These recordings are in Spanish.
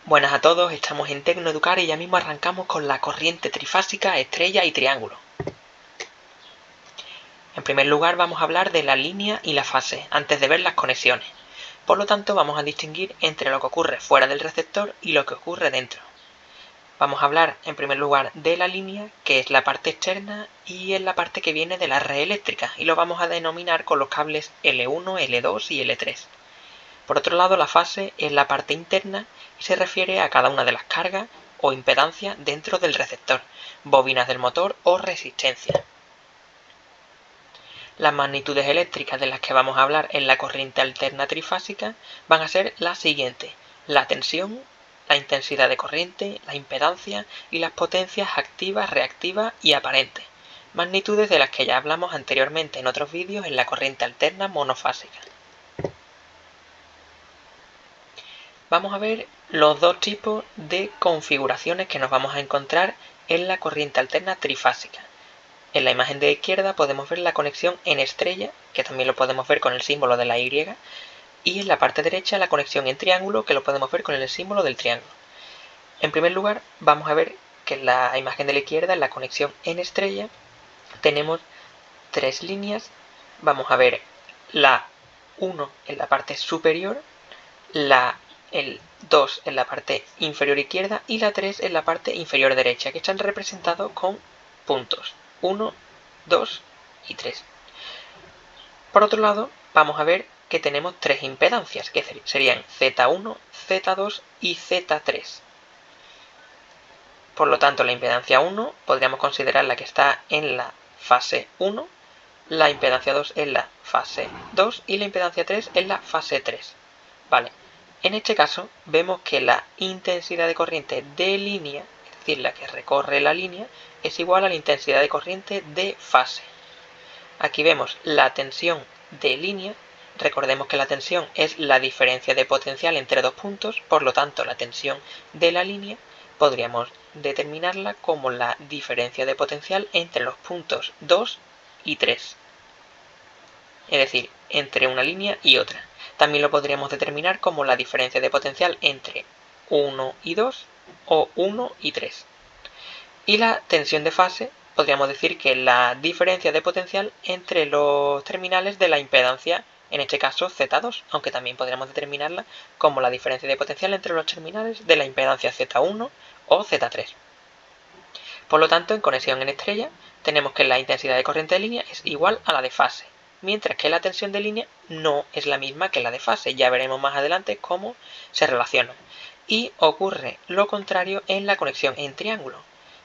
Buenas a todos, estamos en Tecnoeducar y ya mismo arrancamos con la corriente trifásica, estrella y triángulo. En primer lugar vamos a hablar de la línea y la fase, antes de ver las conexiones. Por lo tanto vamos a distinguir entre lo que ocurre fuera del receptor y lo que ocurre dentro. Vamos a hablar en primer lugar de la línea, que es la parte externa y es la parte que viene de la red eléctrica, y lo vamos a denominar con los cables L1, L2 y L3. Por otro lado, la fase es la parte interna y se refiere a cada una de las cargas o impedancias dentro del receptor, bobinas del motor o resistencia. Las magnitudes eléctricas de las que vamos a hablar en la corriente alterna trifásica van a ser las siguientes: la tensión, la intensidad de corriente, la impedancia y las potencias activas, reactivas y aparentes, magnitudes de las que ya hablamos anteriormente en otros vídeos en la corriente alterna monofásica. Vamos a ver los dos tipos de configuraciones que nos vamos a encontrar en la corriente alterna trifásica. En la imagen de la izquierda podemos ver la conexión en estrella, que también lo podemos ver con el símbolo de la Y, y en la parte derecha la conexión en triángulo, que lo podemos ver con el símbolo del triángulo. En primer lugar, vamos a ver que en la imagen de la izquierda, en la conexión en estrella, tenemos tres líneas. Vamos a ver la 1 en la parte superior, el 2 en la parte inferior izquierda y la 3 en la parte inferior derecha, que están representados con puntos 1, 2 y 3. Por otro lado, vamos a ver que tenemos tres impedancias, que serían Z1, Z2 y Z3. Por lo tanto, la impedancia 1 podríamos considerar la que está en la fase 1, la impedancia 2 en la fase 2 y la impedancia 3 en la fase 3. Vale. En este caso vemos que la intensidad de corriente de línea, es decir, la que recorre la línea, es igual a la intensidad de corriente de fase. Aquí vemos la tensión de línea. Recordemos que la tensión es la diferencia de potencial entre dos puntos, por lo tanto la tensión de la línea podríamos determinarla como la diferencia de potencial entre los puntos 2 y 3. Es decir, entre una línea y otra. También lo podríamos determinar como la diferencia de potencial entre 1 y 2 o 1 y 3. Y la tensión de fase podríamos decir que es la diferencia de potencial entre los terminales de la impedancia, en este caso Z2, aunque también podríamos determinarla como la diferencia de potencial entre los terminales de la impedancia Z1 o Z3. Por lo tanto, en conexión en estrella tenemos que la intensidad de corriente de línea es igual a la de fase, mientras que la tensión de línea no es la misma que la de fase. Ya veremos más adelante cómo se relacionan. Y ocurre lo contrario en la conexión en triángulo.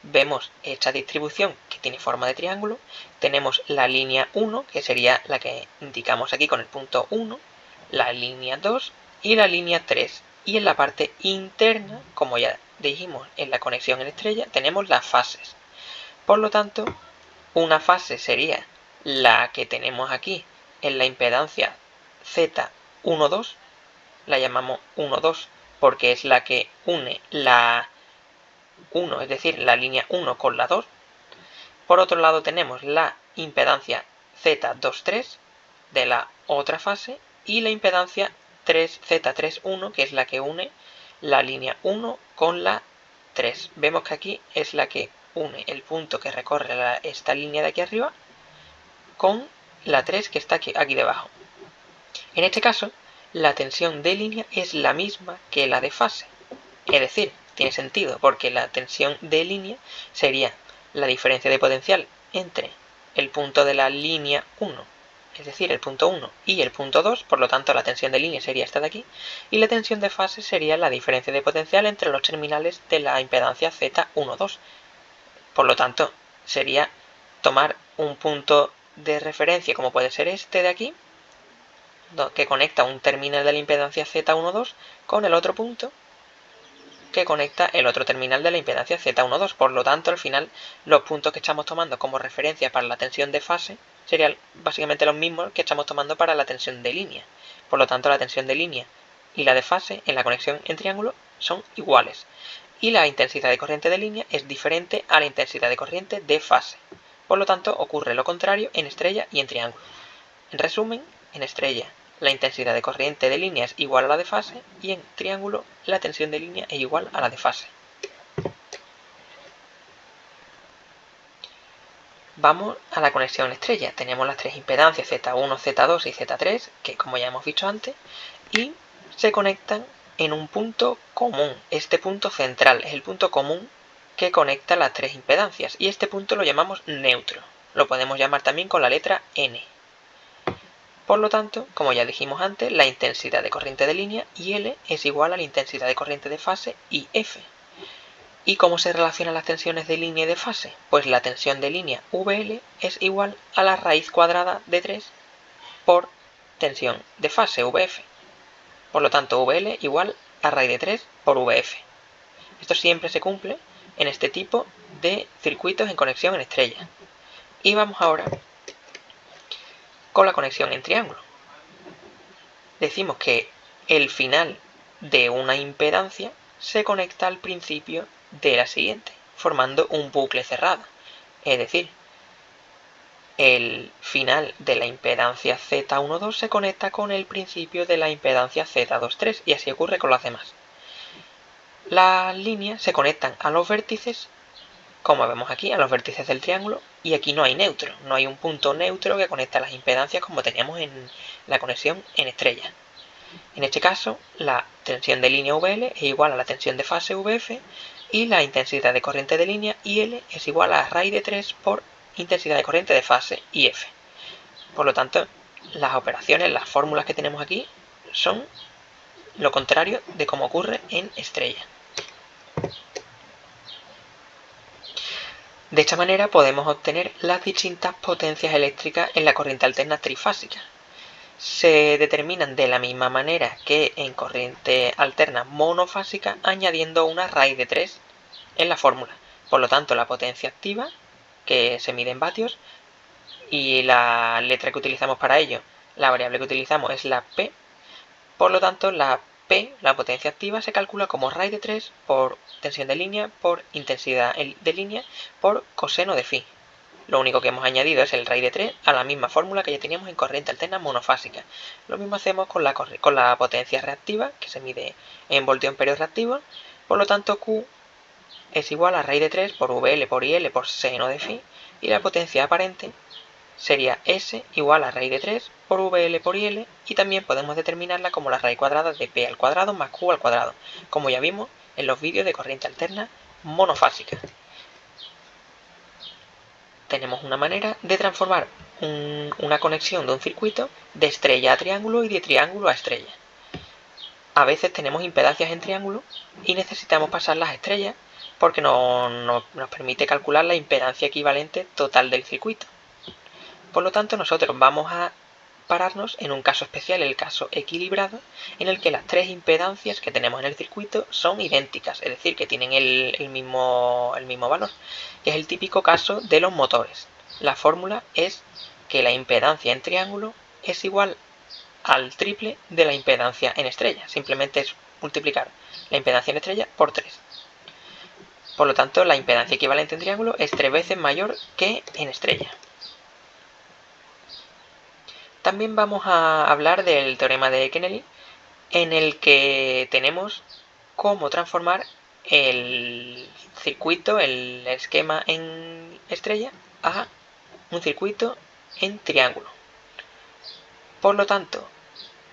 Vemos esta distribución que tiene forma de triángulo. Tenemos la línea 1, que sería la que indicamos aquí con el punto 1, la línea 2 y la línea 3. Y en la parte interna, como ya dijimos en la conexión en estrella, tenemos las fases. Por lo tanto, una fase sería la que tenemos aquí en la impedancia Z12, la llamamos 1,2 porque es la que une la 1, es decir, la línea 1 con la 2. Por otro lado tenemos la impedancia Z23 de la otra fase y la impedancia Z31, que es la que une la línea 1 con la 3. Vemos que aquí es la que une el punto que recorre esta línea de aquí arriba con la 3 que está aquí debajo. En este caso, la tensión de línea es la misma que la de fase. Es decir, tiene sentido porque la tensión de línea sería la diferencia de potencial entre el punto de la línea 1, es decir, el punto 1 y el punto 2, por lo tanto la tensión de línea sería esta de aquí, y la tensión de fase sería la diferencia de potencial entre los terminales de la impedancia Z12. Por lo tanto, sería tomar un punto de referencia como puede ser este de aquí, que conecta un terminal de la impedancia Z12 con el otro punto que conecta el otro terminal de la impedancia Z12. Por lo tanto, al final, los puntos que estamos tomando como referencia para la tensión de fase serían básicamente los mismos que estamos tomando para la tensión de línea. Por lo tanto, la tensión de línea y la de fase en la conexión en triángulo son iguales. Y la intensidad de corriente de línea es diferente a la intensidad de corriente de fase. Por lo tanto, ocurre lo contrario en estrella y en triángulo. En resumen, en estrella la intensidad de corriente de línea es igual a la de fase y en triángulo la tensión de línea es igual a la de fase. Vamos a la conexión estrella. Tenemos las tres impedancias Z1, Z2 y Z3, que como ya hemos visto antes, y se conectan en un punto común. Este punto central es el punto común que conecta las tres impedancias y este punto lo llamamos neutro. Lo podemos llamar también con la letra N. Por lo tanto, como ya dijimos antes, la intensidad de corriente de línea IL es igual a la intensidad de corriente de fase IF. ¿Y cómo se relacionan las tensiones de línea y de fase? Pues la tensión de línea VL es igual a la raíz cuadrada de 3 por tensión de fase VF. Por lo tanto, VL igual a raíz de 3 por VF. Esto siempre se cumple en este tipo de circuitos en conexión en estrella. Y vamos ahora con la conexión en triángulo. Decimos que el final de una impedancia se conecta al principio de la siguiente, formando un bucle cerrado. Es decir, el final de la impedancia Z12 se conecta con el principio de la impedancia Z23 y así ocurre con las demás. Las líneas se conectan a los vértices, como vemos aquí, a los vértices del triángulo, y aquí no hay neutro, no hay un punto neutro que conecta las impedancias como teníamos en la conexión en estrella. En este caso, la tensión de línea VL es igual a la tensión de fase VF y la intensidad de corriente de línea IL es igual a raíz de 3 por intensidad de corriente de fase IF. Por lo tanto, las operaciones, las fórmulas que tenemos aquí son lo contrario de como ocurre en estrella. De esta manera podemos obtener las distintas potencias eléctricas en la corriente alterna trifásica. Se determinan de la misma manera que en corriente alterna monofásica añadiendo una raíz de 3 en la fórmula. Por lo tanto, la potencia activa, que se mide en vatios, y la letra que utilizamos para ello, la variable que utilizamos es la P. Por lo tanto, la P, la potencia activa, se calcula como raíz de 3 por tensión de línea por intensidad de línea por coseno de phi. Lo único que hemos añadido es el raíz de 3 a la misma fórmula que ya teníamos en corriente alterna monofásica. Lo mismo hacemos con la potencia reactiva, que se mide en voltio amperio reactivo. Por lo tanto, Q es igual a raíz de 3 por VL por IL por seno de phi, y la potencia aparente sería S igual a raíz de 3 por VL por IL, y también podemos determinarla como la raíz cuadrada de P al cuadrado más Q al cuadrado, como ya vimos en los vídeos de corriente alterna monofásica. Tenemos una manera de transformar una conexión de un circuito de estrella a triángulo y de triángulo a estrella. A veces tenemos impedancias en triángulo y necesitamos pasarlas a estrella porque nos permite calcular la impedancia equivalente total del circuito. Por lo tanto, nosotros vamos a pararnos en un caso especial, el caso equilibrado, en el que las tres impedancias que tenemos en el circuito son idénticas, es decir, que tienen el mismo valor, que es el típico caso de los motores. La fórmula es que la impedancia en triángulo es igual al triple de la impedancia en estrella. Simplemente es multiplicar la impedancia en estrella por 3. Por lo tanto, la impedancia equivalente en triángulo es 3 veces mayor que en estrella. También vamos a hablar del teorema de Kennedy, en el que tenemos cómo transformar el circuito, el esquema en estrella, a un circuito en triángulo. Por lo tanto,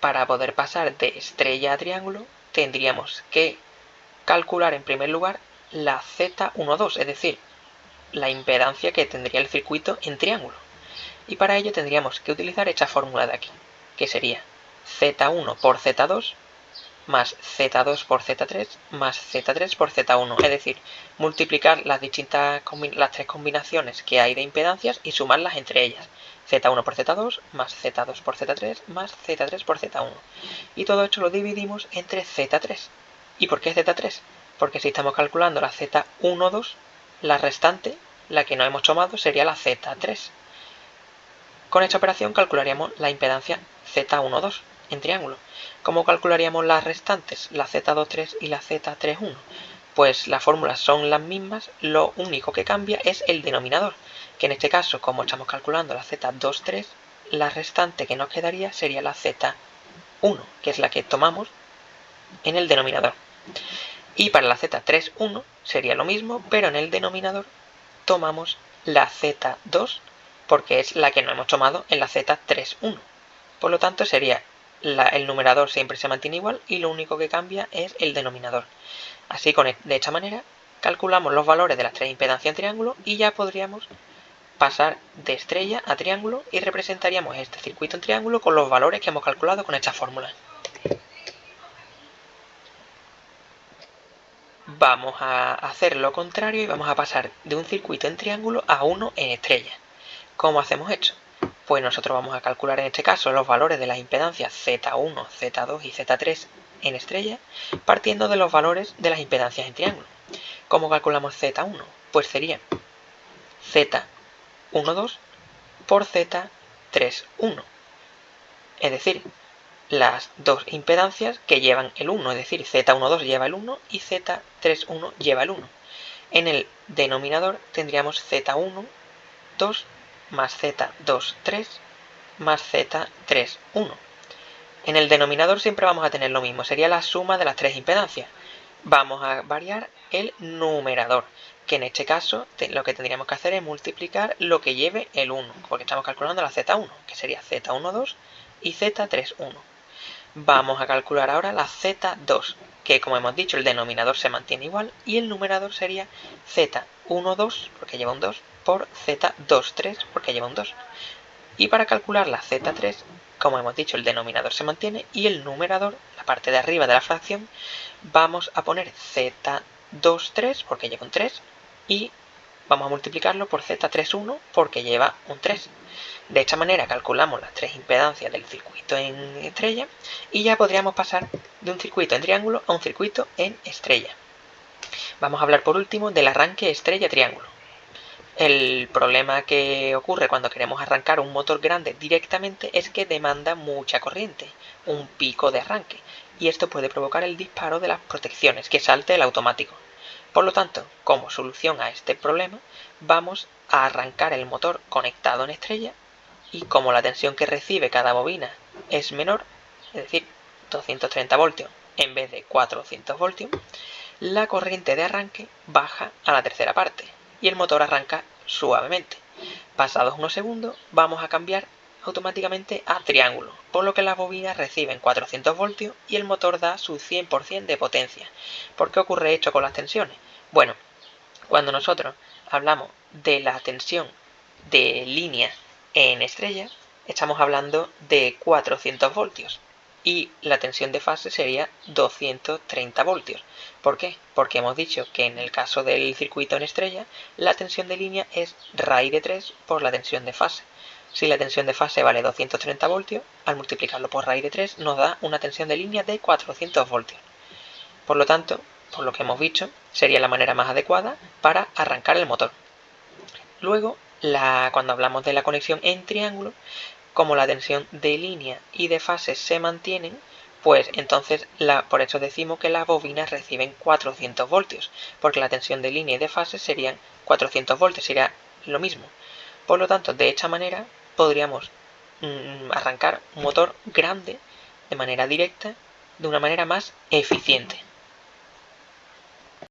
para poder pasar de estrella a triángulo, tendríamos que calcular en primer lugar la Z12, es decir, la impedancia que tendría el circuito en triángulo. Y para ello tendríamos que utilizar esta fórmula de aquí, que sería Z1 por Z2 más Z2 por Z3 más Z3 por Z1, es decir, multiplicar las tres combinaciones que hay de impedancias y sumarlas entre ellas. Z1 por Z2 más Z2 por Z3 más Z3 por Z1. Y todo esto lo dividimos entre Z3. ¿Y por qué Z3? Porque si estamos calculando la Z12, la restante, la que no hemos tomado, sería la Z3. Con esta operación calcularíamos la impedancia Z12 en triángulo. ¿Cómo calcularíamos las restantes, la Z23 y la Z31? Pues las fórmulas son las mismas, lo único que cambia es el denominador, que en este caso, como estamos calculando la Z23, la restante que nos quedaría sería la Z1, que es la que tomamos en el denominador. Y para la Z31 sería lo mismo, pero en el denominador tomamos la Z2, porque es la que no hemos tomado en la Z31. Por lo tanto, sería el numerador siempre se mantiene igual y lo único que cambia es el denominador. Así, de esta manera, calculamos los valores de las tres impedancias en triángulo y ya podríamos pasar de estrella a triángulo y representaríamos este circuito en triángulo con los valores que hemos calculado con esta fórmula. Vamos a hacer lo contrario y vamos a pasar de un circuito en triángulo a uno en estrella. ¿Cómo hacemos esto? Pues nosotros vamos a calcular en este caso los valores de las impedancias Z1, Z2 y Z3 en estrella, partiendo de los valores de las impedancias en triángulo. ¿Cómo calculamos Z1? Pues sería Z12 por Z31. Es decir, las dos impedancias que llevan el 1, es decir, Z12 lleva el 1 y Z31 lleva el 1. En el denominador tendríamos Z12 más Z23 más Z31. En el denominador siempre vamos a tener lo mismo, sería la suma de las tres impedancias. Vamos a variar el numerador, que en este caso lo que tendríamos que hacer es multiplicar lo que lleve el 1, porque estamos calculando la Z1, que sería Z12 y Z31. Vamos a calcular ahora la Z2, que como hemos dicho el denominador se mantiene igual y el numerador sería Z12, porque lleva un 2, por Z23, porque lleva un 2. Y para calcular la Z3, como hemos dicho el denominador se mantiene y el numerador, la parte de arriba de la fracción, vamos a poner Z23 porque lleva un 3 y vamos a multiplicarlo por Z31 porque lleva un 3. De esta manera calculamos las tres impedancias del circuito en estrella y ya podríamos pasar de un circuito en triángulo a un circuito en estrella. Vamos a hablar por último del arranque estrella-triángulo. El problema que ocurre cuando queremos arrancar un motor grande directamente es que demanda mucha corriente, un pico de arranque, y esto puede provocar el disparo de las protecciones, que salte el automático. Por lo tanto, como solución a este problema, vamos a arrancar el motor conectado en estrella y como la tensión que recibe cada bobina es menor, es decir, 230 voltios en vez de 400 voltios, la corriente de arranque baja a la tercera parte y el motor arranca suavemente. Pasados unos segundos vamos a cambiar automáticamente a triángulo, por lo que las bobinas reciben 400 voltios y el motor da su 100% de potencia. ¿Por qué ocurre esto con las tensiones? Bueno, cuando nosotros hablamos de la tensión de línea en estrella, estamos hablando de 400 voltios y la tensión de fase sería 230 voltios. ¿Por qué? Porque hemos dicho que en el caso del circuito en estrella, la tensión de línea es raíz de 3 por la tensión de fase. Si la tensión de fase vale 230 voltios, al multiplicarlo por raíz de 3 nos da una tensión de línea de 400 voltios. Por lo tanto, por lo que hemos visto, sería la manera más adecuada para arrancar el motor. Luego, cuando hablamos de la conexión en triángulo, como la tensión de línea y de fase se mantienen, pues entonces por eso decimos que las bobinas reciben 400 voltios, porque la tensión de línea y de fase serían 400 voltios, sería lo mismo. Por lo tanto, de esta manera podríamos arrancar un motor grande de manera directa, de una manera más eficiente.